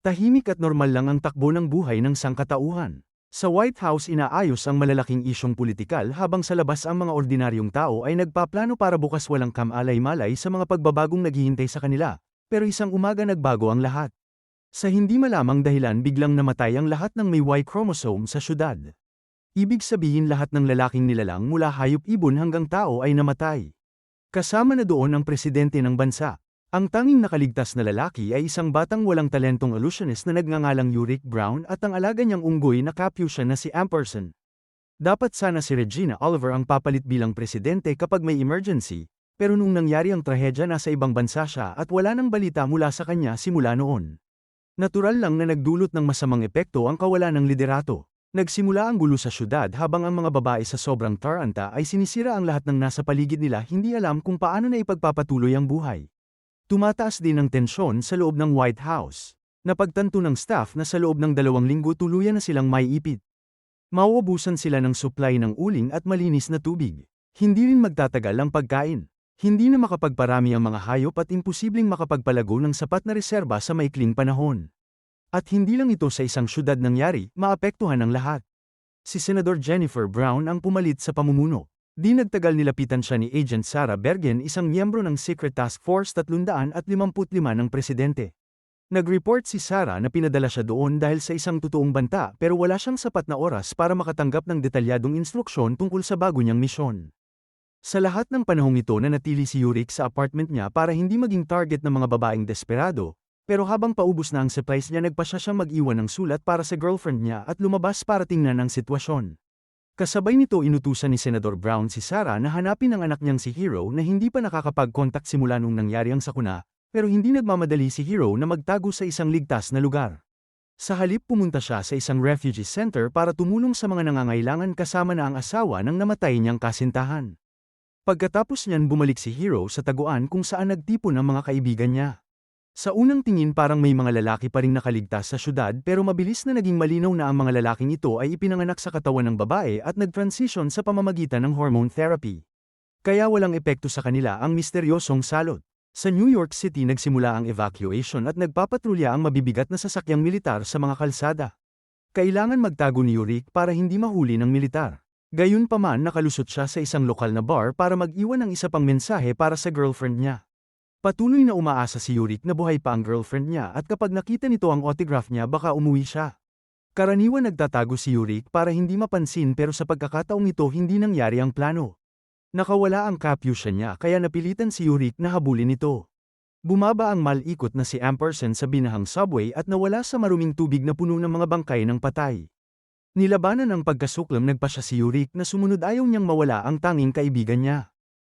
Tahimik at normal lang ang takbo ng buhay ng sangkatauhan. Sa White House inaayos ang malalaking isyong politikal habang sa labas ang mga ordinaryong tao ay nagpaplano para bukas walang kamalay-malay sa mga pagbabagong naghihintay sa kanila. Pero isang umaga nagbago ang lahat. Sa hindi malamang dahilan biglang namatay ang lahat ng may Y chromosome sa syudad. Ibig sabihin lahat ng lalaking nilalang mula hayop ibon hanggang tao ay namatay. Kasama na doon ang presidente ng bansa. Ang tanging nakaligtas na lalaki ay isang batang walang talentong illusionist na nagngangalang Yurick Brown at ang alaga niyang unggoy na Capuchin na si Ampersand. Dapat sana si Regina Oliver ang papalit bilang presidente kapag may emergency, pero nung nangyari ang trahedya nasa ibang bansa siya at wala nang balita mula sa kanya simula noon. Natural lang na nagdulot ng masamang epekto ang kawalan ng liderato. Nagsimula ang gulo sa syudad habang ang mga babae sa sobrang taranta ay sinisira ang lahat ng nasa paligid nila hindi alam kung paano na ipagpapatuloy ang buhay. Tumataas din ang tensyon sa loob ng White House. Napagtanto ng staff na sa loob ng 2 linggo tuluyan na silang maiipit. Mauubusan sila ng supply ng uling at malinis na tubig. Hindi rin magtatagal ang pagkain. Hindi na makapagparami ang mga hayop at imposibleng makapagpalago ng sapat na reserba sa maikling panahon. At hindi lang ito sa isang syudad nangyari, maapektuhan ang lahat. Si Senador Jennifer Brown ang pumalit sa pamumuno. Di nagtagal nilapitan siya ni Agent Sarah Bergen, isang miyembro ng Secret Task Force 355 ng presidente. Nag-report si Sarah na pinadala siya doon dahil sa isang totoong banta pero wala siyang sapat na oras para makatanggap ng detalyadong instruksyon tungkol sa bago niyang misyon. Sa lahat ng panahong ito nanatili si Yurick sa apartment niya para hindi maging target ng mga babaeng desperado, pero habang paubos na ang supplies niya nagpasya siyang mag-iwan ng sulat para sa girlfriend niya at lumabas para tingnan ang sitwasyon. Kasabay nito inutusan ni Senador Brown si Sarah na hanapin ang anak niyang si Hero na hindi pa nakakapag-contact simula nung nangyari ang sakuna, pero hindi nagmamadali si Hero na magtago sa isang ligtas na lugar. Sa halip pumunta siya sa isang refugee center para tumulong sa mga nangangailangan kasama na ang asawa ng namatay niyang kasintahan. Pagkatapos niyan bumalik si Hero sa taguan kung saan nagtipon ang mga kaibigan niya. Sa unang tingin parang may mga lalaki pa ring nakaligtas sa syudad pero mabilis na naging malinaw na ang mga lalaking ito ay ipinanganak sa katawan ng babae at nag-transition sa pamamagitan ng hormone therapy. Kaya walang epekto sa kanila ang misteryosong salot. Sa New York City nagsimula ang evacuation at nagpapatrolya ang mabibigat na sasakyang militar sa mga kalsada. Kailangan magtago ni Yurick para hindi mahuli ng militar. Gayunpaman nakalusot siya sa isang lokal na bar para mag-iwan ng isa pang mensahe para sa girlfriend niya. Patuloy na umaasa si Yurick na buhay pa ang girlfriend niya at kapag nakita nito ang autograph niya baka umuwi siya. Karaniwan nagtatago si Yurick para hindi mapansin pero sa pagkakataong ito hindi nangyari ang plano. Nakawala ang Capuchin niya kaya napilitan si Yurick na habulin ito. Bumaba ang malikot na si Ampersand sa binahang subway at nawala sa maruming tubig na puno ng mga bangkay ng patay. Nilabanan ang pagkasuklam nagpasya si Yurick na sumunod ayaw niyang mawala ang tanging kaibigan niya.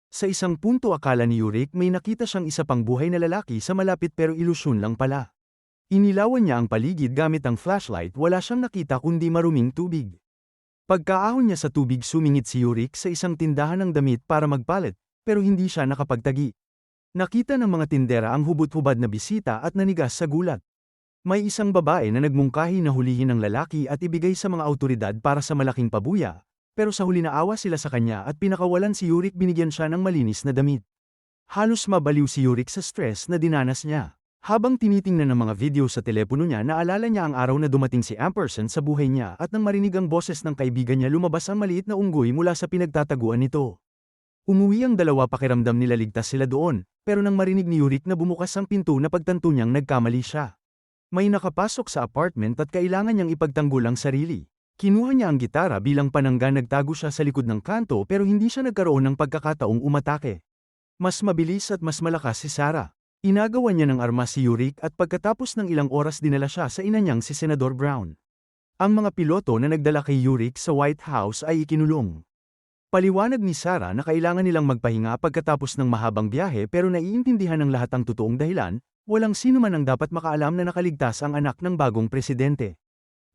Sa isang punto akala ni Yurick may nakita siyang isa pang buhay na lalaki sa malapit pero ilusyon lang pala. Inilawan niya ang paligid gamit ang flashlight wala siyang nakita kundi maruming tubig. Pagkaahon niya sa tubig sumingit si Yurick sa isang tindahan ng damit para magpalit, pero hindi siya nakapagtagi. Nakita ng mga tindera ang hubot-hubad na bisita at nanigas sa gulat. May isang babae na nagmungkahi na hulihin ng lalaki at ibigay sa mga awtoridad para sa malaking pabuya. Pero sa huli naawa sila sa kanya at pinakawalan si Yurick binigyan siya ng malinis na damit. Halos mabaliw si Yurick sa stress na dinanas niya. Habang tinitingnan ng mga video sa telepono niya naalala niya ang araw na dumating si Ampersand sa buhay niya at nang marinig ang boses ng kaibigan niya lumabas ang maliit na unggoy mula sa pinagtataguan nito. Umuwi ang dalawa pakiramdam nila ligtas sila doon, pero nang marinig ni Yurick na bumukas ang pinto napagtanto niyang nagkamali siya. May nakapasok sa apartment at kailangan niyang ipagtanggol ang sarili. Kinuha niya ang gitara bilang panangga nagtago siya sa likod ng kanto pero hindi siya nagkaroon ng pagkakataong umatake. Mas mabilis at mas malakas si Sarah. Inagawan niya ng armas si Yurick at pagkatapos ng ilang oras dinala siya sa ina niyang si Senador Brown. Ang mga piloto na nagdala kay Yurick sa White House ay ikinulong. Paliwanag ni Sarah na kailangan nilang magpahinga pagkatapos ng mahabang biyahe pero naiintindihan ng lahat ang totoong dahilan, walang sino man ang dapat makaalam na nakaligtas ang anak ng bagong presidente.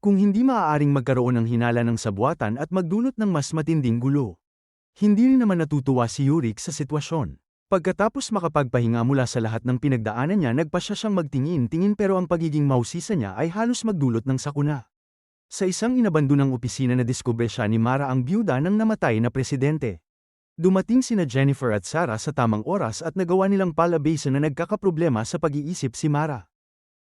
Kung hindi maaaring magkaroon ng hinala ng sabuatan at magdulot ng mas matinding gulo. Hindi rin naman natutuwa si Yurick sa sitwasyon. Pagkatapos makapagpahinga mula sa lahat ng pinagdaanan niya nagpasya siyang magtingin-tingin pero ang pagiging mausisa niya ay halos magdulot ng sakuna. Sa isang inabandonang opisina na diskubre siya ni Mara ang byuda ng namatay na presidente. Dumating sina Jennifer at Sarah sa tamang oras at nagawa nilang palabasin na nagkakaproblema sa pag-iisip si Mara.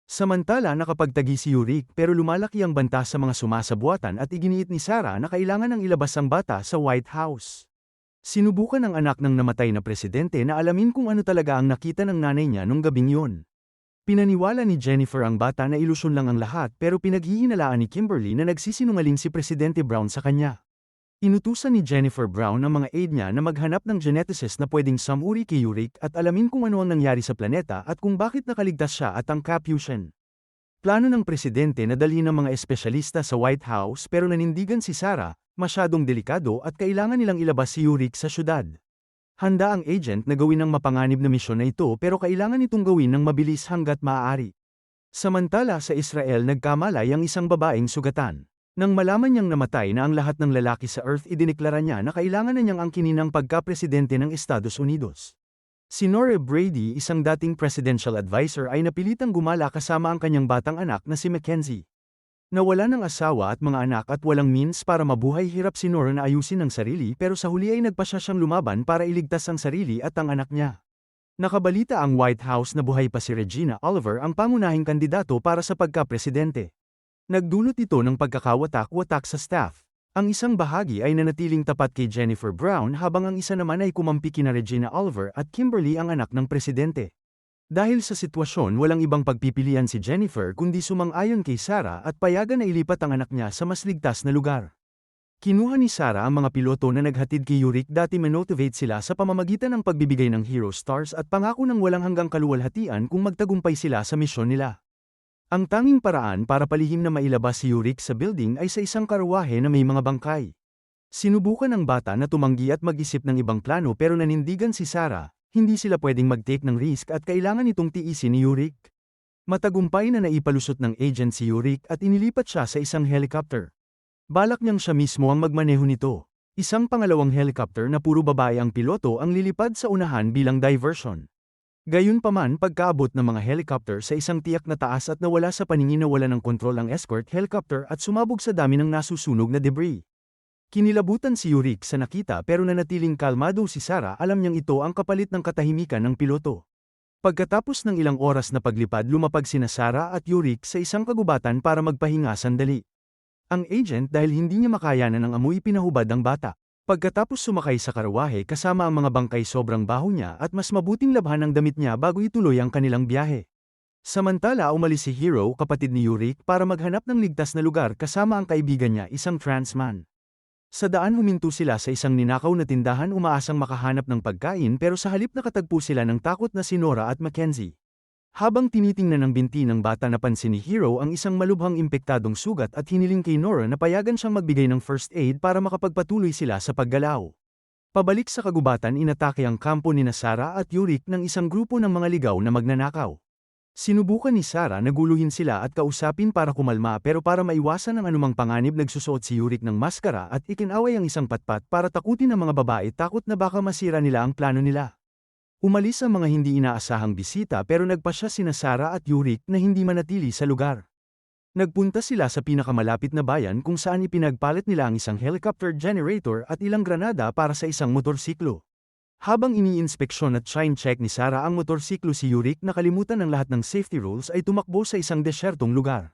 Samantala nakapagtagi si Yurik pero lumalaki ang banta sa mga sumasabuatan at iginiit ni Sarah na kailangan ng ilabas ang bata sa White House. Sinubukan ng anak ng namatay na presidente na alamin kung ano talaga ang nakita ng nanay niya nung gabing yun. Pinaniwala ni Jennifer ang bata na ilusyon lang ang lahat pero pinaghihinalaan ni Kimberly na nagsisinungaling si Presidente Brown sa kanya. Inutusan ni Jennifer Brown ang mga aide niya na maghanap ng geneticist na pwedeng sumuri kay Yurik at alamin kung ano ang nangyari sa planeta at kung bakit nakaligtas siya at ang Capuchin. Plano ng presidente na dalhin ng mga espesyalista sa White House pero nanindigan si Sarah, masyadong delikado at kailangan nilang ilabas si Yurik sa syudad. Handa ang agent na gawin ang mapanganib na misyon na ito pero kailangan itong gawin ng mabilis hanggat maaari. Samantala sa Israel nagkamalay ang isang babaeng sugatan. Nang malaman niyang namatay na ang lahat ng lalaki sa Earth idineklara niya na kailangan na niyang angkinin ang pagka-presidente ng Estados Unidos. Si Nora Brady, isang dating presidential advisor ay napilitang gumala kasama ang kanyang batang anak na si Mackenzie. Nawala ng asawa at mga anak at walang means para mabuhay hirap si Nora na ayusin ang sarili pero sa huli ay nagpasya siyang lumaban para iligtas ang sarili at ang anak niya. Nakabalita ang White House na buhay pa si Regina Oliver ang pangunahing kandidato para sa pagka-presidente. Nagdulot ito ng pagkakawatak-watak sa staff. Ang isang bahagi ay nanatiling tapat kay Jennifer Brown habang ang isa naman ay kumampi kina Regina Oliver at Kimberly ang anak ng presidente. Dahil sa sitwasyon walang ibang pagpipilian si Jennifer kundi sumang-ayon kay Sarah at payagan na ilipat ang anak niya sa mas ligtas na lugar. Kinuha ni Sarah ang mga piloto na naghatid kay Yurik dati manotivate sila sa pamamagitan ng pagbibigay ng hero stars at pangako ng walang hanggang kaluwalhatian kung magtagumpay sila sa misyon nila. Ang tanging paraan para palihim na mailabas si Yurik sa building ay sa isang karwahe na may mga bangkay. Sinubukan ng bata na tumanggi at mag-isip ng ibang plano pero nanindigan si Sarah, hindi sila pwedeng mag-take ng risk at kailangan itong tiisin ni Yurik. Matagumpay na naipalusot ng agent si Yurik at inilipat siya sa isang helicopter. Balak niyang siya mismo ang magmaneho nito. Isang pangalawang helicopter na puro babae ang piloto ang lilipad sa unahan bilang diversion. Gayunpaman pagkaabot ng mga helicopter sa isang tiyak na taas at nawala sa paningin na wala ng kontrol ang escort helicopter at sumabog sa dami ng nasusunog na debris. Kinilabutan si Yurik sa nakita pero nanatiling kalmado si Sarah alam niyang ito ang kapalit ng katahimikan ng piloto. Pagkatapos ng ilang oras na paglipad lumapag sina Sarah at Yurik sa isang kagubatan para magpahinga sandali. Ang agent dahil hindi niya makayanan ng amoy pinahubad ang bata. Pagkatapos sumakay sa karawahe kasama ang mga bangkay sobrang baho niya at mas mabuting labhan ang damit niya bago ituloy ang kanilang biyahe. Samantala umalis si Hero kapatid ni Yurik para maghanap ng ligtas na lugar kasama ang kaibigan niya isang trans man. Sa daan huminto sila sa isang ninakaw na tindahan umaasang makahanap ng pagkain pero sa halip nakatagpo sila ng takot na si Nora at Mackenzie. Habang tinitingnan ng binti ng bata napansin ni Hero ang isang malubhang impektadong sugat at hiniling kay Nora na payagan siyang magbigay ng first aid para makapagpatuloy sila sa paggalaw. Pabalik sa kagubatan inatake ang kampo ni Sarah at Yurik ng isang grupo ng mga ligaw na magnanakaw. Sinubukan ni Sarah na guluhin sila at kausapin para kumalma pero para maiwasan ang anumang panganib nagsusuot si Yurik ng maskara at ikinaway ang isang patpat para takutin ang mga babae takot na baka masira nila ang plano nila. Umalis ang mga hindi inaasahang bisita pero nagpasya sina Sarah at Yurik na hindi manatili sa lugar. Nagpunta sila sa pinakamalapit na bayan kung saan ipinagpalit nila ang isang helicopter generator at ilang granada para sa isang motorsiklo. Habang iniinspeksyon at shine check ni Sarah ang motorsiklo si Yurik nakalimutan ng lahat ng safety rules ay tumakbo sa isang desyertong lugar.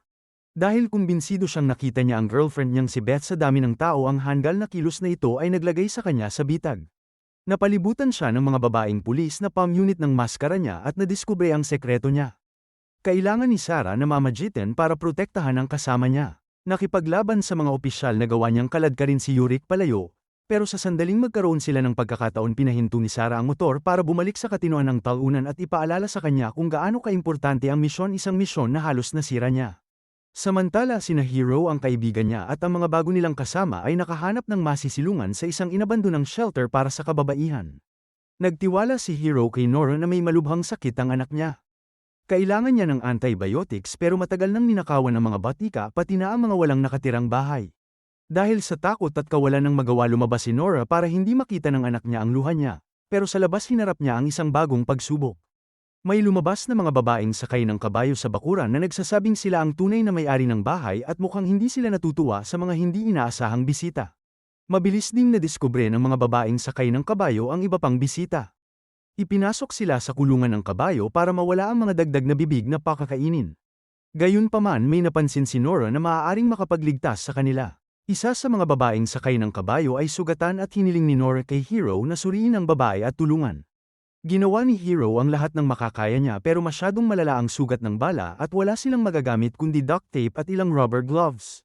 Dahil kumbinsido siyang nakita niya ang girlfriend niyang si Beth sa dami ng tao ang handgal na kilos na ito ay naglagay sa kanya sa bitag. Napalibutan siya ng mga babaeng pulis na pamunit ng maskara niya at nadiskubre ang sekreto niya. Kailangan ni Sarah na mamagitan para protektahan ang kasama niya. Nakipaglaban sa mga opisyal na gawa niyang kaladkarin si Yurik palayo, pero sa sandaling magkaroon sila ng pagkakataon pinahinto ni Sarah ang motor para bumalik sa katinoan ng talunan at ipaalala sa kanya kung gaano kaimportante ang misyon isang misyon na halos nasira niya. Samantala sina Hero ang kaibigan niya at ang mga bago nilang kasama ay nakahanap ng masisilungan sa isang inabandonang shelter para sa kababaihan. Nagtiwala si Hero kay Nora na may malubhang sakit ang anak niya. Kailangan niya ng antibiotics pero matagal nang ninakawan ng mga batika pati na ang mga walang nakatirang bahay. Dahil sa takot at kawalan ng magawa lumabas si Nora para hindi makita ng anak niya ang luha niya, pero sa labas hinarap niya ang isang bagong pagsubok. May lumabas na mga babaeng sakay ng kabayo sa bakuran na nagsasabing sila ang tunay na may-ari ng bahay at mukhang hindi sila natutuwa sa mga hindi inaasahang bisita. Mabilis ding nadiskubre ng mga babaeng sakay ng kabayo ang iba pang bisita. Ipinasok sila sa kulungan ng kabayo para mawala ang mga dagdag na bibig na pakakainin. Gayunpaman may napansin si Nora na maaaring makapagligtas sa kanila. Isa sa mga babaeng sakay ng kabayo ay sugatan at hiniling ni Nora kay Hero na suriin ang babae at tulungan. Ginawa ni Hero ang lahat ng makakaya niya pero masyadong malala ang sugat ng bala at wala silang magagamit kundi duct tape at ilang rubber gloves.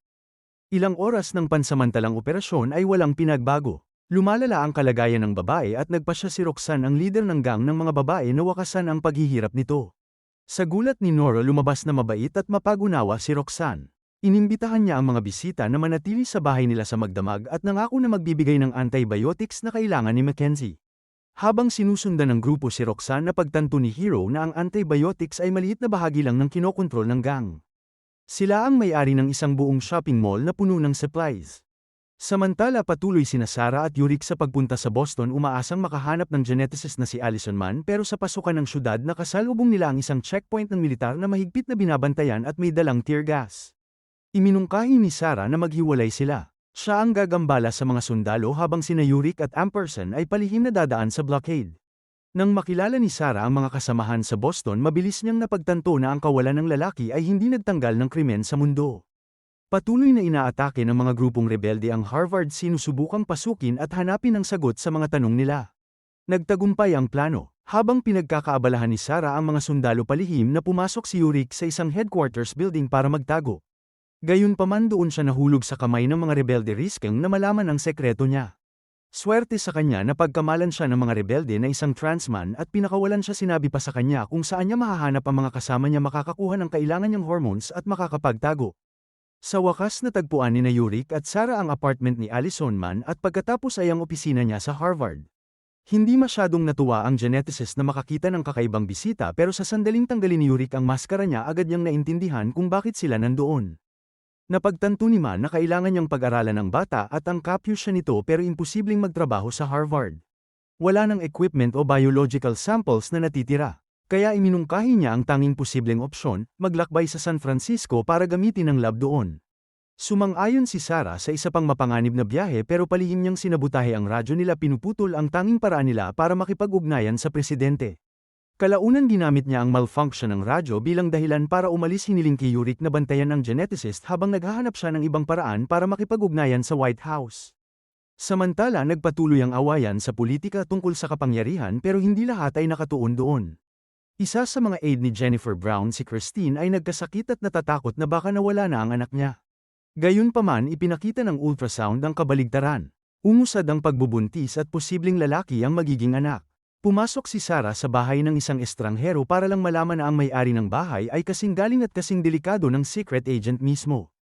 Ilang oras ng pansamantalang operasyon ay walang pinagbago. Lumalala ang kalagayan ng babae at nagpasya si Roxanne ang leader ng gang ng mga babae na wakasan ang paghihirap nito. Sa gulat ni Nora lumabas na mabait at mapagunawa si Roxanne. Inimbitahan niya ang mga bisita na manatili sa bahay nila sa magdamag at nangako na magbibigay ng antibiotics na kailangan ni Mackenzie. Habang sinusundan ng grupo si Roxanne na pagtanto ni Hero na ang antibiotics ay maliit na bahagi lang ng kinokontrol ng gang. Sila ang may-ari ng isang buong shopping mall na puno ng supplies. Samantala patuloy sina Sarah at Yurik sa pagpunta sa Boston umaasang makahanap ng geneticist na si Allison Mann pero sa pasukan ng syudad nakasalubong nila ang isang checkpoint ng militar na mahigpit na binabantayan at may dalang tear gas. Iminungkahi ni Sarah na maghiwalay sila. Siya ang gagambala sa mga sundalo habang sina Yurik at Amperson ay palihim na dadaan sa blockade. Nang makilala ni Sarah ang mga kasamahan sa Boston mabilis niyang napagtanto na ang kawalan ng lalaki ay hindi nagtanggal ng krimen sa mundo. Patuloy na inaatake ng mga grupong rebelde ang Harvard sinusubukang pasukin at hanapin ang sagot sa mga tanong nila. Nagtagumpay ang plano, habang pinagkakaabalahan ni Sarah ang mga sundalo palihim na pumasok si Yurik sa isang headquarters building para magtago. Gayunpaman doon siya nahulog sa kamay ng mga rebelde risking na malaman ang sekreto niya. Swerte sa kanya na pagkamalan siya ng mga rebelde na isang transman at pinakawalan siya sinabi pa sa kanya kung saan niya mahahanap ang mga kasama niya makakakuha ng kailangan niyang hormones at makakapagtago. Sa wakas natagpuan ni Yurik at Sarah ang apartment ni Allison Mann at pagkatapos ay ang opisina niya sa Harvard. Hindi masyadong natuwa ang geneticist na makakita ng kakaibang bisita pero sa sandaling tanggalin ni Yurik ang maskara niya agad niyang naintindihan kung bakit sila nandoon. Napagtanto ni Mann na kailangan niyang pag-aralan ng bata at ang kapyo siya nito pero imposibleng magtrabaho sa Harvard. Wala ng equipment o biological samples na natitira. Kaya iminungkahi niya ang tanging posibleng opsyon, maglakbay sa San Francisco para gamitin ang lab doon. Sumang-ayon si Sarah sa isa pang mapanganib na biyahe pero palihim niyang sinabutahe ang radyo nila pinuputol ang tanging paraan nila para makipag-ugnayan sa presidente. Kalaunan ginamit niya ang malfunction ng radyo bilang dahilan para umalis hiniling kay Yurik na bantayan ang geneticist habang naghahanap siya ng ibang paraan para makipag-ugnayan sa White House. Samantala nagpatuloy ang awayan sa politika tungkol sa kapangyarihan pero hindi lahat ay nakatuon doon. Isa sa mga aide ni Jennifer Brown si Christine ay nagkasakit at natatakot na baka nawala na ang anak niya. Gayunpaman ipinakita ng ultrasound ang kabaligtaran. Umusad ang pagbubuntis at posibleng lalaki ang magiging anak. Pumasok si Sarah sa bahay ng isang estranghero para lang malaman na ang may-ari ng bahay ay kasing galing at kasing delikado ng secret agent mismo.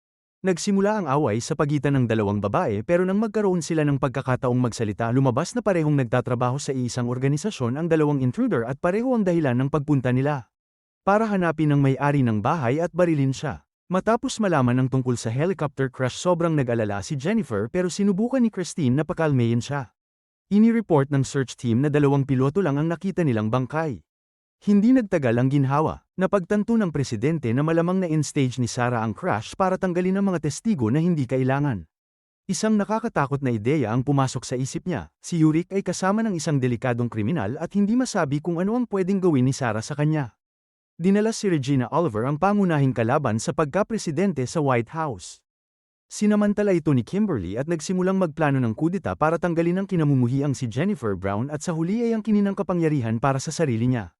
Nagsimula ang away sa pagitan ng dalawang babae pero nang magkaroon sila ng pagkakataong magsalita lumabas na parehong nagtatrabaho sa isang organisasyon ang dalawang intruder at pareho ang dahilan ng pagpunta nila. Para hanapin ang may-ari ng bahay at barilin siya. Matapos malaman ang tungkol sa helicopter crash sobrang nag-alala si Jennifer pero sinubukan ni Christine na pakalmayin siya. Inireport ng search team na 2 piloto lang ang nakita nilang bangkay. Hindi nagtagal ang ginhawa. Napagtanto ng presidente na malamang na in-stage ni Sarah ang crash para tanggalin ang mga testigo na hindi kailangan. Isang nakakatakot na ideya ang pumasok sa isip niya. Si Yurik ay kasama ng isang delikadong kriminal at hindi masabi kung ano ang pwedeng gawin ni Sarah sa kanya. Dinala si Regina Oliver ang pangunahing kalaban sa pagka-presidente sa White House. Sinamantala ito ni Kimberly at nagsimulang magplano ng kudeta para tanggalin ang kinamumuhiang si Jennifer Brown at sa huli ay ang kininang kapangyarihan para sa sarili niya.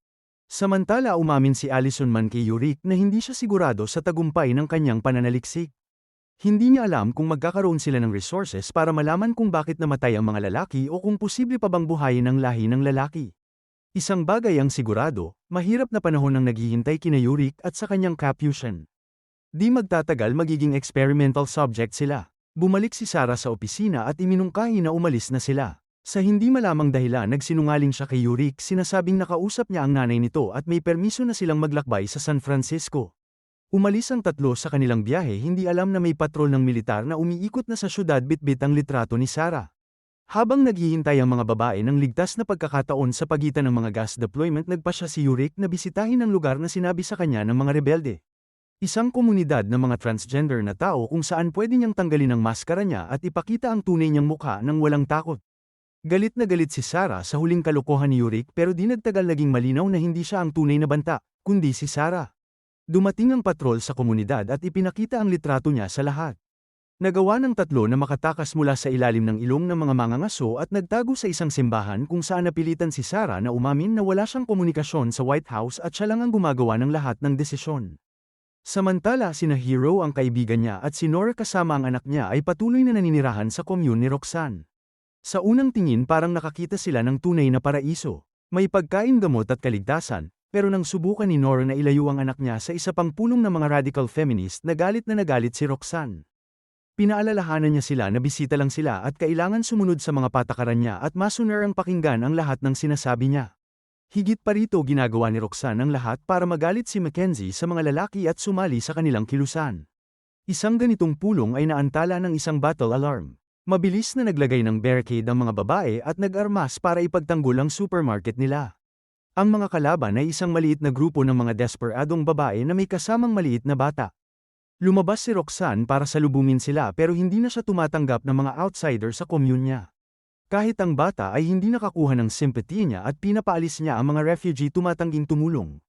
Samantala umamin si Allison Mann kay Yurik na hindi siya sigurado sa tagumpay ng kanyang pananaliksik. Hindi niya alam kung magkakaroon sila ng resources para malaman kung bakit namatay ang mga lalaki o kung posible pa bang buhayin ang lahi ng lalaki. Isang bagay ang sigurado, mahirap na panahon ang naghihintay kina Yurik at sa kanyang Capuchin. Di magtatagal magiging experimental subject sila. Bumalik si Sarah sa opisina at iminungkahi na umalis na sila. Sa hindi malamang dahilan nagsinungaling siya kay Yurik sinasabing nakausap niya ang nanay nito at may permiso na silang maglakbay sa San Francisco. Umalis ang tatlo sa kanilang biyahe hindi alam na may patrol ng militar na umiikot na sa syudad bitbit ang litrato ni Sarah. Habang naghihintay ang mga babae ng ligtas na pagkakataon sa pagitan ng mga gas deployment nagpasya si Yurik na bisitahin ang lugar na sinabi sa kanya ng mga rebelde. Isang komunidad ng mga transgender na tao kung saan pwede niyang tanggalin ang maskara niya at ipakita ang tunay niyang mukha nang walang takot. Galit na galit si Sarah sa huling kalokohan ni Yurik pero di nagtagal naging malinaw na hindi siya ang tunay na banta, kundi si Sarah. Dumating ang patrol sa komunidad at ipinakita ang litrato niya sa lahat. Nagawa ng tatlo na makatakas mula sa ilalim ng ilong ng mga mangangaso at nagtago sa isang simbahan kung saan napilitan si Sarah na umamin na wala siyang komunikasyon sa White House at siya lang ang gumagawa ng lahat ng desisyon. Samantala sina Hero ang kaibigan niya at si Nora kasama ang anak niya ay patuloy na naninirahan sa commune ni Roxanne. Sa unang tingin parang nakakita sila ng tunay na paraiso. May pagkain, gamot at kaligtasan, pero nang subukan ni Nora na ilayo ang anak niya sa isa pang pulong ng mga radical feminist na galit si Roxanne. Pinaalalahanan niya sila na bisita lang sila at kailangan sumunod sa mga patakaran niya at masunar ang pakinggan ang lahat ng sinasabi niya. Higit pa rito ginagawa ni Roxanne ang lahat para magalit si Mackenzie sa mga lalaki at sumali sa kanilang kilusan. Isang ganitong pulong ay naantala ng isang battle alarm. Mabilis na naglagay ng barricade ang mga babae at nag-armas para ipagtanggol ang supermarket nila. Ang mga kalaban ay isang maliit na grupo ng mga desperadong babae na may kasamang maliit na bata. Lumabas si Roxanne para salubungin sila pero hindi na siya tumatanggap ng mga outsider sa commune niya. Kahit ang bata ay hindi nakakuha ng sympathy niya at pinapaalis niya ang mga refugee tumatangging tumulong.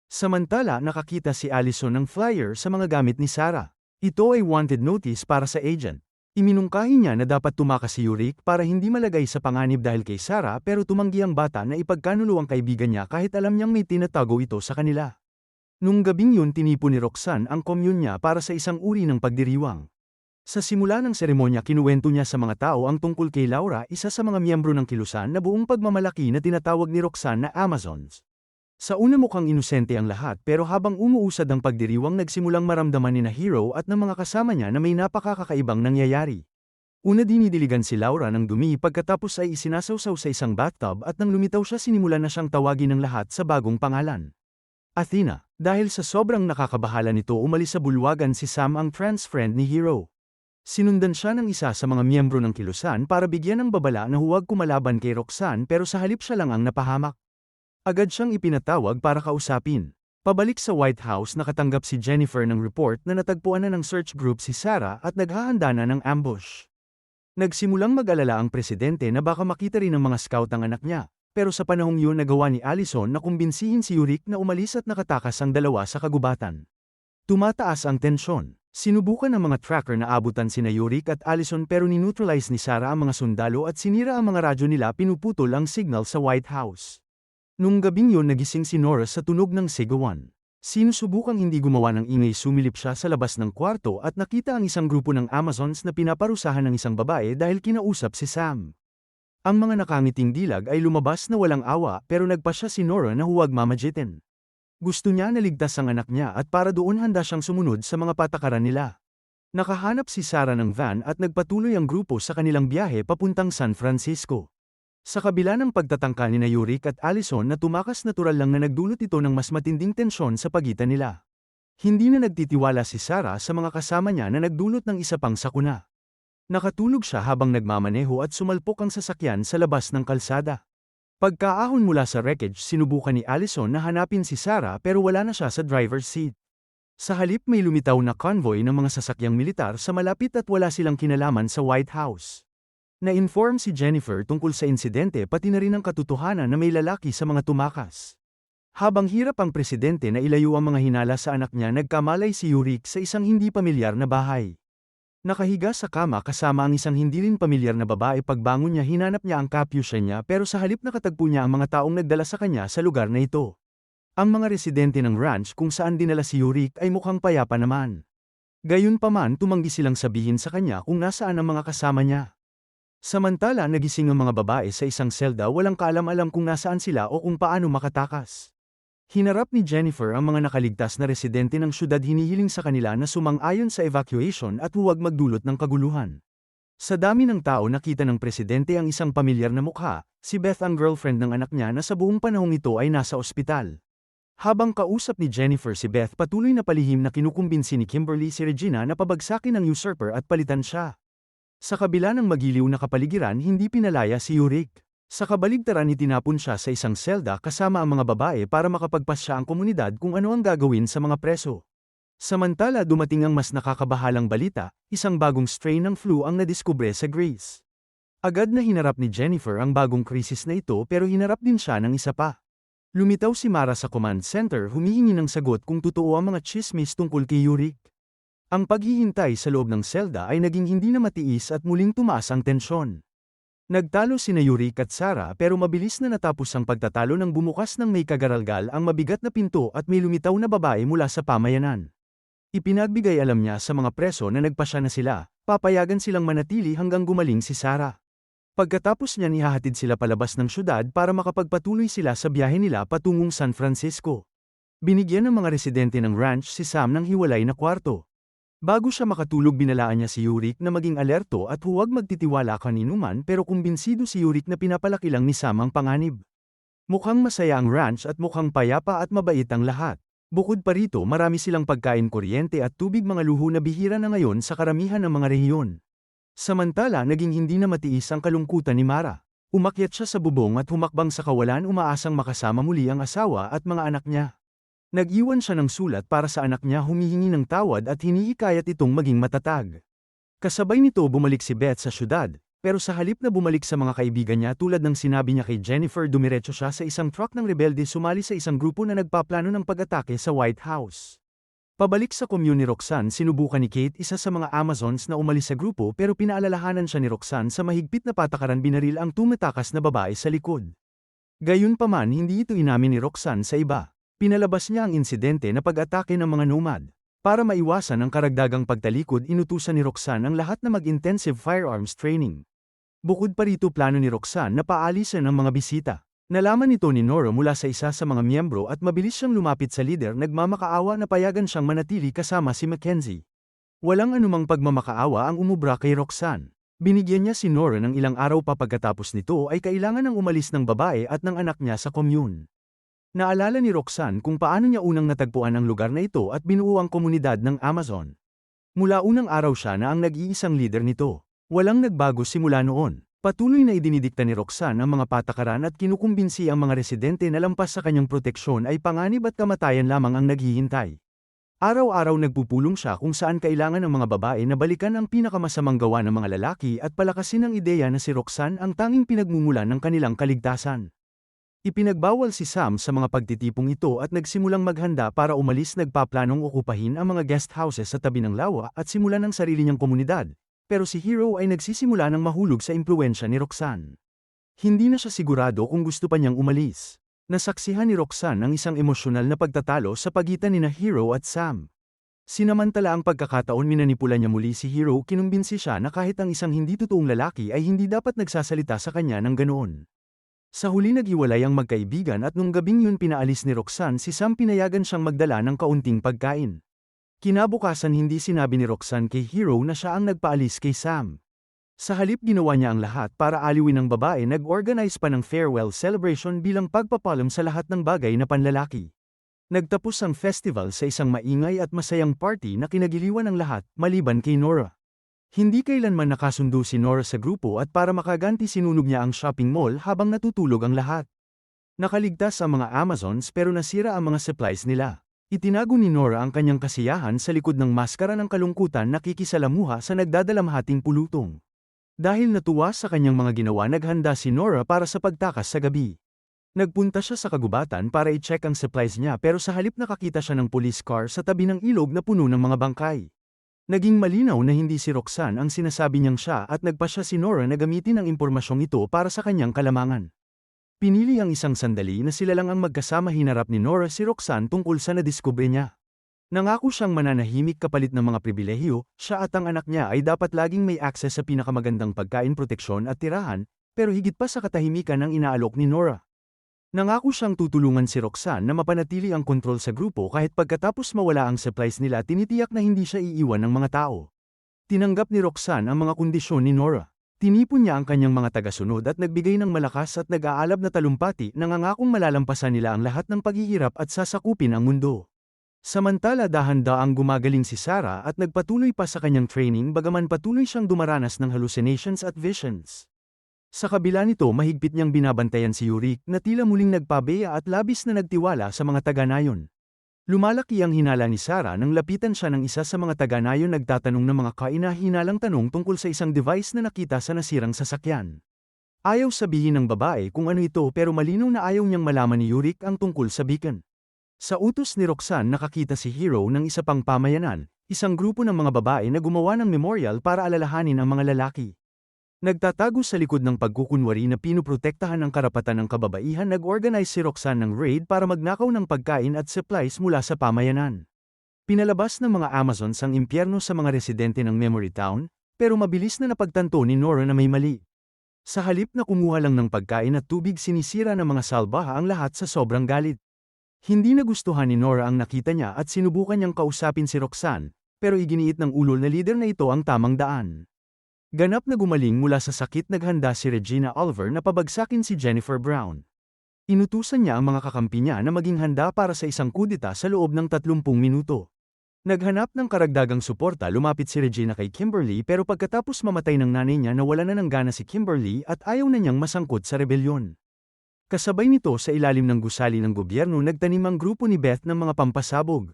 Samantala nakakita si Allison ng flyer sa mga gamit ni Sarah. Ito ay wanted notice para sa agent. Iminungkahi niya na dapat tumakas si Yurik para hindi malagay sa panganib dahil kay Sarah pero tumanggi ang bata na ipagkanulo ang kaibigan niya kahit alam niyang may tinatago ito sa kanila. Nung gabing yun tinipon ni Roxanne ang commune niya para sa isang uri ng pagdiriwang. Sa simula ng seremonya kinuwento niya sa mga tao ang tungkol kay Laura, isa sa mga miyembro ng kilusan na buong pagmamalaki na tinatawag ni Roxanne na Amazons. Sa una mukhang inosente ang lahat pero habang umuusad ang pagdiriwang nagsimulang maramdaman ni na Hero at ng mga kasama niya na may napakakakaibang nangyayari. Una dinidiligan si Laura ng dumi pagkatapos ay isinasawsaw sa isang bathtub at nang lumitaw siya sinimulan na siyang tawagin ng lahat sa bagong pangalan. Athena. Dahil sa sobrang nakakabahala nito umalis sa bulwagan si Sam ang trans friend ni Hero. Sinundan siya ng isa sa mga miyembro ng kilusan para bigyan ng babala na huwag kumalaban kay Roxanne pero sa halip siya lang ang napahamak. Agad siyang ipinatawag para kausapin. Pabalik sa White House nakatanggap si Jennifer ng report na natagpuan na ng search group si Sarah at naghahanda na ng ambush. Nagsimulang mag-alala ang presidente na baka makita rin ng mga scout ang anak niya, pero sa panahong yun nagawa ni Allison na kumbinsihin si Yurik na umalis at nakatakas ang dalawa sa kagubatan. Tumataas ang tensyon. Sinubukan ng mga tracker na abutan sina Yurik at Allison pero nineutralize ni Sarah ang mga sundalo at sinira ang mga radyo nila pinuputol ang signal sa White House. Nung gabing yun nagising si Nora sa tunog ng sigawan. Sinusubukang hindi gumawa ng ingay sumilip siya sa labas ng kwarto at nakita ang isang grupo ng Amazons na pinaparusahan ng isang babae dahil kinausap si Sam. Ang mga nakangiting dilag ay lumabas na walang awa pero nagpasya si Nora na huwag mamagitin. Gusto niya na ligtas ang anak niya at para doon handa siyang sumunod sa mga patakaran nila. Nakahanap si Sarah ng van at nagpatuloy ang grupo sa kanilang biyahe papuntang San Francisco. Sa kabila ng pagtatangka ni Yurik at Allison na tumakas natural lang na nagdulot ito ng mas matinding tensyon sa pagitan nila. Hindi na nagtitiwala si Sarah sa mga kasama niya na nagdulot ng isa pang sakuna. Nakatulog siya habang nagmamaneho at sumalpok ang sasakyan sa labas ng kalsada. Pagkaahon mula sa wreckage sinubukan ni Allison na hanapin si Sarah pero wala na siya sa driver's seat. Sa halip may lumitaw na convoy ng mga sasakyang militar sa malapit at wala silang kinalaman sa White House. Na-inform si Jennifer tungkol sa insidente pati na rin ang katotohanan na may lalaki sa mga tumakas. Habang hirap ang presidente na ilayo ang mga hinala sa anak niya nagkamalay si Yurik sa isang hindi pamilyar na bahay. Nakahiga sa kama kasama ang isang hindi rin pamilyar na babae pagbangon niya hinanap niya ang kapusa niya pero sa halip nakatagpo niya ang mga taong nagdala sa kanya sa lugar na ito. Ang mga residente ng ranch kung saan dinala si Yurik ay mukhang payapa naman. Gayunpaman tumanggi silang sabihin sa kanya kung nasaan ang mga kasama niya. Samantala nagising ang mga babae sa isang selda walang kaalam-alam kung nasaan sila o kung paano makatakas. Hinarap ni Jennifer ang mga nakaligtas na residente ng syudad hinihiling sa kanila na sumang-ayon sa evacuation at huwag magdulot ng kaguluhan. Sa dami ng tao nakita ng presidente ang isang pamilyar na mukha, si Beth ang girlfriend ng anak niya na sa buong panahong ito ay nasa ospital. Habang kausap ni Jennifer si Beth patuloy na palihim na kinukumbinsi ni Kimberly si Regina na pabagsakin ang usurper at palitan siya. Sa kabila ng magiliw na kapaligiran hindi pinalaya si Yurik. Sa kabaligtaran itinapon siya sa isang selda kasama ang mga babae para makapagpasya ang komunidad kung ano ang gagawin sa mga preso. Samantala dumating ang mas nakakabahalang balita, isang bagong strain ng flu ang nadiskubre sa Greece. Agad na hinarap ni Jennifer ang bagong krisis na ito pero hinarap din siya ng isa pa. Lumitaw si Mara sa command center humihingi ng sagot kung totoo ang mga chismis tungkol kay Yurik. Ang paghihintay sa loob ng selda ay naging hindi na matiis at muling tumaas ang tensyon. Nagtalo sina Yurik at Sarah pero mabilis na natapos ang pagtatalo nang bumukas ng may kagaralgal ang mabigat na pinto at may lumitaw na babae mula sa pamayanan. Ipinagbigay alam niya sa mga preso na nagpasya na sila, papayagan silang manatili hanggang gumaling si Sarah. Pagkatapos niyan ihahatid sila palabas ng syudad para makapagpatuloy sila sa biyahe nila patungong San Francisco. Binigyan ng mga residente ng ranch si Sam ng hiwalay na kwarto. Bago siya makatulog binalaan niya si Yurik na maging alerto at huwag magtitiwala kaninuman pero kumbinsido si Yurik na pinapalaki lang ni Sam ang panganib. Mukhang masaya ang ranch at mukhang payapa at mabait ang lahat. Bukod pa rito marami silang pagkain kuryente at tubig mga luho na bihira na ngayon sa karamihan ng mga rehiyon. Samantala naging hindi na matiis ang kalungkutan ni Mara. Umakyat siya sa bubong at humakbang sa kawalan umaasang makasama muli ang asawa at mga anak niya. Nag-iwan siya ng sulat para sa anak niya humihingi ng tawad at hinihikayat itong maging matatag. Kasabay nito bumalik si Beth sa syudad, pero sa halip na bumalik sa mga kaibigan niya tulad ng sinabi niya kay Jennifer dumiretso siya sa isang truck ng rebelde sumali sa isang grupo na nagpaplano ng pag-atake sa White House. Pabalik sa commune ni Roxanne sinubukan ni Kate isa sa mga Amazons na umalis sa grupo pero pinaalalahanan siya ni Roxanne sa mahigpit na patakaran binaril ang tumatakas na babae sa likod. Gayunpaman hindi ito inamin ni Roxanne sa iba. Pinalabas niya ang insidente na pag-atake ng mga nomad. Para maiwasan ang karagdagang pagtalikod inutusan ni Roxanne ang lahat na mag-intensive firearms training. Bukod pa rito plano ni Roxanne na paalisin ang mga bisita. Nalaman nito ni Nora mula sa isa sa mga miyembro at mabilis siyang lumapit sa lider nagmamakaawa na payagan siyang manatili kasama si Mackenzie. Walang anumang pagmamakaawa ang umubra kay Roxanne. Binigyan niya si Nora ng ilang araw pa pagkatapos nito ay kailangan ng umalis ng babae at ng anak niya sa commune. Naalala ni Roxanne kung paano niya unang natagpuan ang lugar na ito at binuo ang komunidad ng Amazon. Mula unang araw siya na ang nag-iisang lider nito. Walang nagbago simula noon. Patuloy na idinidikta ni Roxanne ang mga patakaran at kinukumbinsi ang mga residente na lampas sa kanyang proteksyon ay panganib at kamatayan lamang ang naghihintay. Araw-araw nagpupulong siya kung saan kailangan ng mga babae na balikan ang pinakamasamang gawa ng mga lalaki at palakasin ang ideya na si Roxanne ang tanging pinagmumulan ng kanilang kaligtasan. Ipinagbawal si Sam sa mga pagtitipong ito at nagsimulang maghanda para umalis nagpaplanong okupahin ang mga guest houses sa tabi ng lawa at simulan ang sarili niyang komunidad. Pero si Hero ay nagsisimula ng mahulog sa impluwensya ni Roxanne. Hindi na siya sigurado kung gusto pa niyang umalis. Nasaksihan ni Roxanne ang isang emosyonal na pagtatalo sa pagitan nina Hero at Sam. Sinamantala ang pagkakataon minanipula niya muli si Hero kinumbinsi siya na kahit ang isang hindi totoong lalaki ay hindi dapat nagsasalita sa kanya ng ganoon. Sa huli naghiwalay ang magkaibigan at nung gabing yun pinaalis ni Roxanne si Sam pinayagan siyang magdala ng kaunting pagkain. Kinabukasan hindi sinabi ni Roxanne kay Hero na siya ang nagpaalis kay Sam. Sa halip ginawa niya ang lahat para aliwin ang babae nag-organize pa ng farewell celebration bilang pagpapalam sa lahat ng bagay na panlalaki. Nagtapos ang festival sa isang maingay at masayang party na kinagiliwan ng lahat maliban kay Nora. Hindi kailanman nakasundo si Nora sa grupo at para makaganti sinunog niya ang shopping mall habang natutulog ang lahat. Nakaligtas ang mga Amazons pero nasira ang mga supplies nila. Itinago ni Nora ang kanyang kasiyahan sa likod ng maskara ng kalungkutan na nakikisalamuha sa nagdadalamhating pulutong. Dahil natuwa sa kanyang mga ginawa naghanda si Nora para sa pagtakas sa gabi. Nagpunta siya sa kagubatan para i-check ang supplies niya pero sa halip nakakita siya ng police car sa tabi ng ilog na puno ng mga bangkay. Naging malinaw na hindi si Roxanne ang sinasabi niyang siya at nagpasya si Nora na gamitin ang impormasyong ito para sa kanyang kalamangan. Pinili ang isang sandali na sila lang ang magkasama hinarap ni Nora si Roxanne tungkol sa nadiskubre niya. Nangako siyang mananahimik kapalit ng mga pribilehiyo, siya at ang anak niya ay dapat laging may access sa pinakamagandang pagkain, proteksyon at tirahan, pero higit pa sa katahimikan ang inaalok ni Nora. Nangako siyang tutulungan si Roxanne na mapanatili ang kontrol sa grupo kahit pagkatapos mawala ang supplies nila tinitiyak na hindi siya iiwan ng mga tao. Tinanggap ni Roxanne ang mga kondisyon ni Nora. Tinipon niya ang kanyang mga tagasunod at nagbigay ng malakas at nag-aalab na talumpati na nangangakong malalampasan nila ang lahat ng paghihirap at sasakupin ang mundo. Samantala dahan-daang gumagaling si Sarah at nagpatuloy pa sa kanyang training bagaman patuloy siyang dumaranas ng hallucinations at visions. Sa kabila nito mahigpit niyang binabantayan si Yurik na tila muling nagpabeya at labis na nagtiwala sa mga taga-nayon. Lumalaki ang hinala ni Sarah nang lapitan siya ng isa sa mga taga-nayon nagtatanong ng mga kaina-hinalang tanong tungkol sa isang device na nakita sa nasirang sasakyan. Ayaw sabihin ng babae kung ano ito pero malinaw na ayaw niyang malaman ni Yurik ang tungkol sa beacon. Sa utos ni Roxanne nakakita si Hero ng isa pang pamayanan, isang grupo ng mga babae na gumawa ng memorial para alalahanin ang mga lalaki. Nagtatago sa likod ng pagkukunwari na pinuprotektahan ang karapatan ng kababaihan, nag-organize si Roxanne ng raid para magnakaw ng pagkain at supplies mula sa pamayanan. Pinalabas ng mga Amazons ang impyerno sa mga residente ng Memory Town, pero mabilis na napagtanto ni Nora na may mali. Sa halip na kumuha lang ng pagkain at tubig, sinisira ng mga salbaha ang lahat sa sobrang galit. Hindi nagustuhan ni Nora ang nakita niya at sinubukan niyang kausapin si Roxanne, pero iginiit ng ulol na lider na ito ang tamang daan. Ganap na gumaling mula sa sakit, naghanda si Regina Oliver na pabagsakin si Jennifer Brown. Inutusan niya ang mga kakampi niya na maging handa para sa isang kudeta sa loob ng 30 minuto. Naghanap ng karagdagang suporta, lumapit si Regina kay Kimberly, pero pagkatapos mamatay ng nanay niya nawala na ng gana si Kimberly at ayaw na niyang masangkot sa rebelyon. Kasabay nito sa ilalim ng gusali ng gobyerno nagtanim ang grupo ni Beth ng mga pampasabog.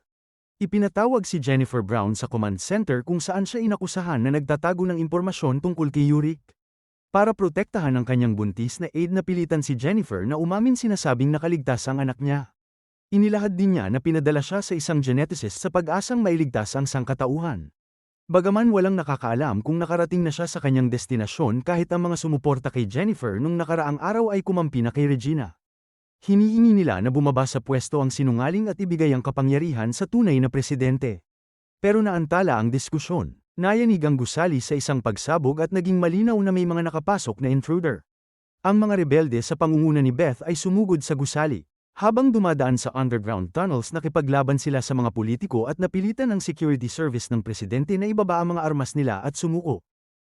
Ipinatawag si Jennifer Brown sa command center kung saan siya inakusahan na nagtatago ng impormasyon tungkol kay Yurik. Para protektahan ang kanyang buntis na aide, napilitan si Jennifer na umamin, sinasabing nakaligtas ang anak niya. Inilahad din niya na pinadala siya sa isang geneticist sa pag-asang mailigtas ang sangkatauhan. Bagaman walang nakakaalam kung nakarating na siya sa kanyang destinasyon, kahit ang mga sumuporta kay Jennifer nung nakaraang araw ay kumampi na kay Regina. Hinihingi nila na bumaba sa pwesto ang sinungaling at ibigay ang kapangyarihan sa tunay na presidente. Pero naantala ang diskusyon. Nayanig ang gusali sa isang pagsabog at naging malinaw na may mga nakapasok na intruder. Ang mga rebelde sa pangunguna ni Beth ay sumugod sa gusali. Habang dumadaan sa underground tunnels, nakipaglaban sila sa mga politiko at napilitan ng security service ng presidente na ibaba ang mga armas nila at sumuko.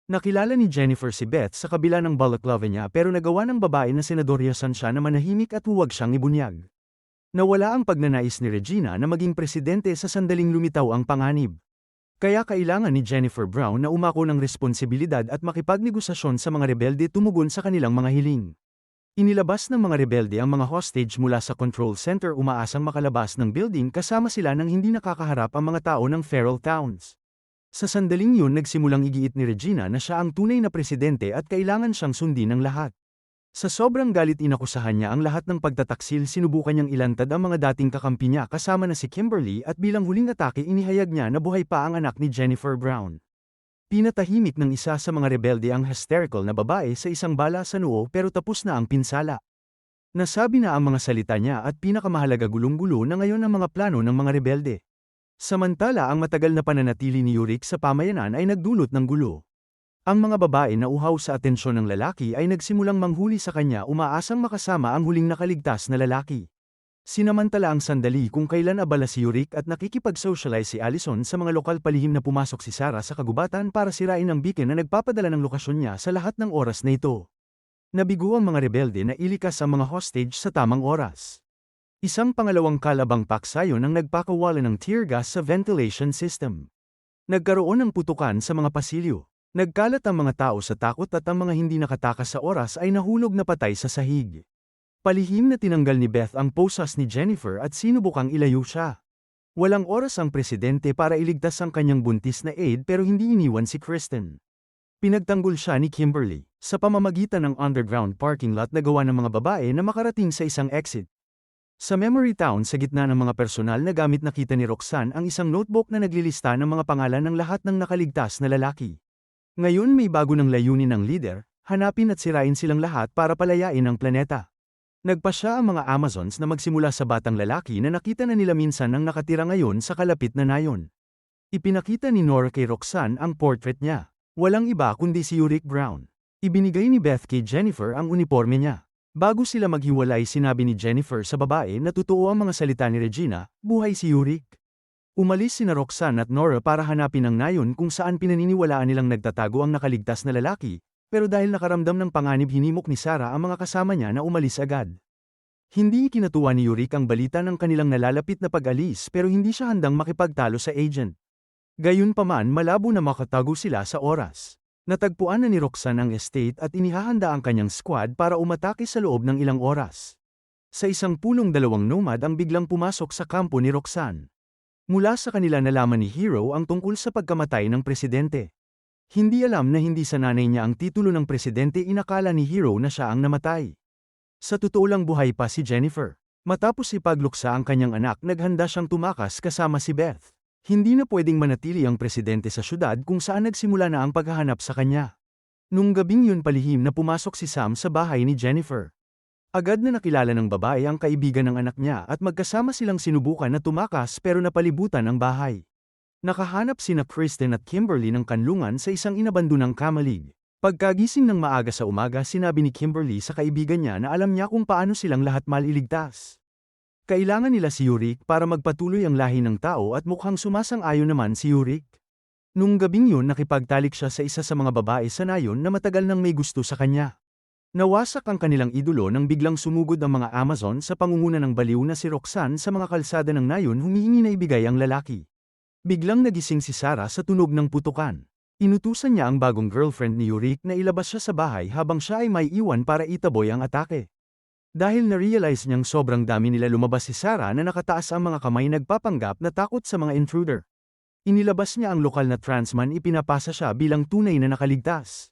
Nakilala ni Jennifer si Beth sa kabila ng balaclava niya, pero nagawa ng babae na senadoryasan siya na manahimik at huwag siyang ibunyag. Nawala ang pagnanais ni Regina na maging presidente sa sandaling lumitaw ang panganib. Kaya kailangan ni Jennifer Brown na umako ng responsibilidad at makipagnegosasyon sa mga rebelde, tumugon sa kanilang mga hiling. Inilabas ng mga rebelde ang mga hostage mula sa control center, umaasang makalabas ng building kasama sila nang hindi nakakaharap ang mga tao ng feral towns. Sa sandaling yun nagsimulang igiit ni Regina na siya ang tunay na presidente at kailangan siyang sundin ng lahat. Sa sobrang galit inakusahan niya ang lahat ng pagtataksil, sinubukan niyang ilantad ang mga dating kakampi niya kasama na si Kimberly at bilang huling atake inihayag niya na buhay pa ang anak ni Jennifer Brown. Pinatahimik ng isa sa mga rebelde ang hysterical na babae sa isang bala sa noo, pero tapos na ang pinsala. Nasabi na ang mga salita niya at pinakamahalaga, gulong-gulo na ngayon ang mga plano ng mga rebelde. Samantala ang matagal na pananatili ni Yurik sa pamayanan ay nagdulot ng gulo. Ang mga babae na uhaw sa atensyon ng lalaki ay nagsimulang manghuli sa kanya, umaasang makasama ang huling nakaligtas na lalaki. Sinamantala ang sandali kung kailan abala si Yurik at nakikipag-socialize si Allison sa mga lokal, palihim na pumasok si Sarah sa kagubatan para sirain ang beacon na nagpapadala ng lokasyon niya sa lahat ng oras na ito. Nabigo ang mga rebelde na ilikas ang mga hostage sa tamang oras. Isang pangalawang kalabang paksayon ang nagpakawala ng tear gas sa ventilation system. Nagkaroon ng putukan sa mga pasilyo. Nagkalat ang mga tao sa takot at ang mga hindi nakatakas sa oras ay nahulog na patay sa sahig. Palihim na tinanggal ni Beth ang posas ni Jennifer at sinubukang ilayo siya. Walang oras ang presidente para iligtas ang kanyang buntis na aide, pero hindi iniwan si Kristen. Pinagtanggol siya ni Kimberly sa pamamagitan ng underground parking lot na gawa ng mga babae na makarating sa isang exit. Sa Memory Town, sa gitna ng mga personal na gamit, nakita ni Roxanne ang isang notebook na naglilista ng mga pangalan ng lahat ng nakaligtas na lalaki. Ngayon may bago ng layunin ng leader, hanapin at sirain silang lahat para palayain ang planeta. Nagpasya ang mga Amazons na magsimula sa batang lalaki na nakita na nila minsan ang nakatira ngayon sa kalapit na nayon. Ipinakita ni Nora kay Roxanne ang portrait niya. Walang iba kundi si Yurik Brown. Ibinigay ni Beth kay Jennifer ang uniforme niya. Bago sila maghiwalay, sinabi ni Jennifer sa babae na totoo ang mga salita ni Regina, buhay si Yurik. Umalis sina Roxanne at Nora para hanapin ang nayon kung saan pinaniniwalaan nilang nagtatago ang nakaligtas na lalaki, pero dahil nakaramdam ng panganib, hinimok ni Sarah ang mga kasama niya na umalis agad. Hindi ikinatuwa ni Yurik ang balita ng kanilang nalalapit na pag-alis, pero hindi siya handang makipagtalo sa agent. Gayunpaman, malabo na makatago sila sa oras. Natagpuan na ni Roxanne ang estate at inihahanda ang kanyang squad para umatake sa loob ng ilang oras. Sa isang pulong, dalawang nomad ang biglang pumasok sa kampo ni Roxanne. Mula sa kanila nalaman ni Hero ang tungkol sa pagkamatay ng presidente. Hindi alam na hindi sa nanay niya ang titulo ng presidente, inakala ni Hero na siya ang namatay. Sa totoo lang buhay pa si Jennifer. Matapos ipagluksa ang kanyang anak, naghanda siyang tumakas kasama si Beth. Hindi na pwedeng manatili ang presidente sa syudad kung saan nagsimula na ang paghahanap sa kanya. Nung gabing yun, palihim na pumasok si Sam sa bahay ni Jennifer. Agad na nakilala ng babae ang kaibigan ng anak niya at magkasama silang sinubukan na tumakas pero napalibutan ang bahay. Nakahanap sina Kristen at Kimberly ng kanlungan sa isang inabandonang kamalig. Pagkagising ng maaga sa umaga, sinabi ni Kimberly sa kaibigan niya na alam niya kung paano silang lahat maliligtas. Kailangan nila si Yurik para magpatuloy ang lahi ng tao at mukhang sumasang-ayon naman si Yurik. Nung gabing yun, nakipagtalik siya sa isa sa mga babae sa nayon na matagal nang may gusto sa kanya. Nawasak ang kanilang idolo nang biglang sumugod ang mga Amazon sa pangunguna ng baliw na si Roxanne sa mga kalsada ng nayon, humihingi na ibigay ang lalaki. Biglang nagising si Sarah sa tunog ng putukan. Inutusan niya ang bagong girlfriend ni Yurik na ilabas siya sa bahay habang siya ay may iwan para itaboy ang atake. Dahil na-realize niyang sobrang dami nila, lumabas si Sarah na nakataas ang mga kamay, nagpapanggap na takot sa mga intruder. Inilabas niya ang lokal na transman, ipinapasa siya bilang tunay na nakaligtas.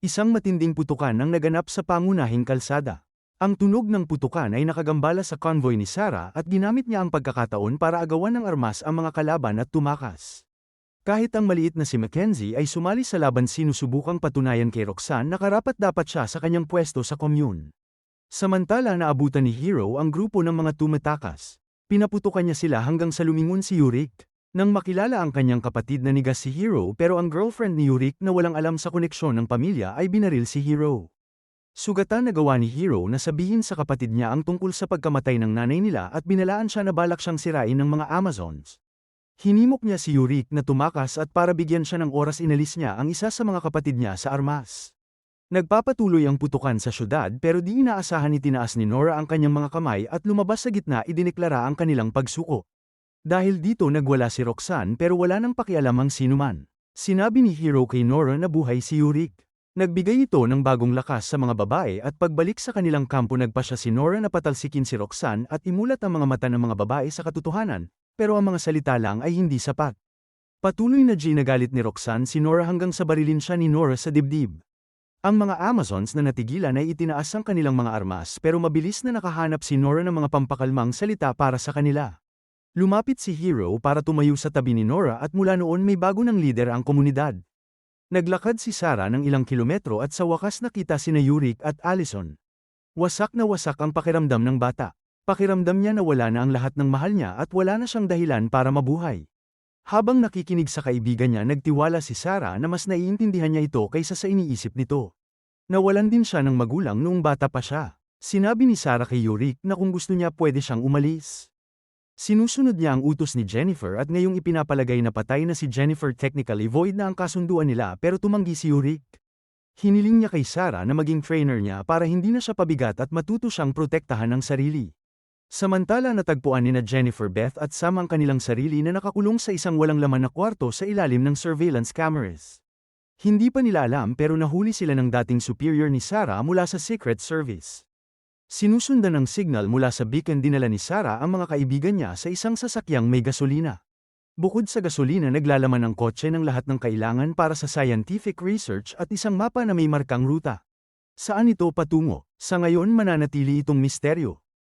Isang matinding putukan ang naganap sa pangunahing kalsada. Ang tunog ng putukan ay nakagambala sa convoy ni Sarah at ginamit niya ang pagkakataon para agawan ng armas ang mga kalaban at tumakas. Kahit ang maliit na si Mackenzie ay sumali sa laban, sinusubukang patunayan kay Roxanne na karapat-dapat siya sa kanyang pwesto sa commune. Samantala, naabutan ni Hero ang grupo ng mga tumatakas. Pinaputukan niya sila hanggang sa lumingon si Yurik. Nang makilala ang kanyang kapatid, nanigas si Hero, pero ang girlfriend ni Yurik na walang alam sa koneksyon ng pamilya ay binaril si Hero. Sugatan na gawa ni Hero na sabihin sa kapatid niya ang tungkol sa pagkamatay ng nanay nila at binalaan siya na balak siyang sirain ng mga Amazons. Hinimok niya si Yurik na tumakas at para bigyan siya ng oras, inalis niya ang isa sa mga kapatid niya sa armas. Nagpapatuloy ang putukan sa syudad pero di inaasahan, itinaas ni Nora ang kanyang mga kamay at lumabas sa gitna, idineklara ang kanilang pagsuko. Dahil dito nagwala si Roxanne pero wala nang pakialam ang sinuman. Sinabi ni Hero kay Nora na buhay si Yurik. Nagbigay ito ng bagong lakas sa mga babae at pagbalik sa kanilang kampo, nagpasya si Nora na patalsikin si Roxanne at imulat ang mga mata ng mga babae sa katotohanan, pero ang mga salita lang ay hindi sapat. Patuloy na ginagalit ni Roxanne si Nora hanggang sa barilin siya ni Nora sa dibdib. Ang mga Amazons na natigilan ay itinaas ang kanilang mga armas pero mabilis na nakahanap si Nora ng mga pampakalmang salita para sa kanila. Lumapit si Hero para tumayo sa tabi ni Nora at mula noon may bago ng lider ang komunidad. Naglakad si Sarah ng ilang kilometro at sa wakas nakita sina Yurik at Allison. Wasak na wasak ang pakiramdam ng bata. Pakiramdam niya na wala na ang lahat ng mahal niya at wala na siyang dahilan para mabuhay. Habang nakikinig sa kaibigan niya, nagtiwala si Sarah na mas naiintindihan niya ito kaysa sa iniisip nito. Nawalan din siya ng magulang noong bata pa siya. Sinabi ni Sarah kay Yurik na kung gusto niya pwede siyang umalis. Sinusunod niya ang utos ni Jennifer at ngayong ipinapalagay na patay na si Jennifer, technically void na ang kasunduan nila pero tumanggi si Yurik. Hiniling niya kay Sarah na maging trainer niya para hindi na siya pabigat at matuto siyang protektahan ang sarili. Samantala, natagpuan ni na Jennifer, Beth at Sam ang kanilang sarili na nakakulong sa isang walang laman na kwarto sa ilalim ng surveillance cameras. Hindi pa nila alam pero nahuli sila ng dating superior ni Sarah mula sa Secret Service. Sinusundan ng signal mula sa beacon, dinala ni Sarah ang mga kaibigan niya sa isang sasakyang may gasolina. Bukod sa gasolina, naglalaman ng kotse ng lahat ng kailangan para sa scientific research at isang mapa na may markang ruta. Saan ito patungo? Sa ngayon mananatili itong misteryo.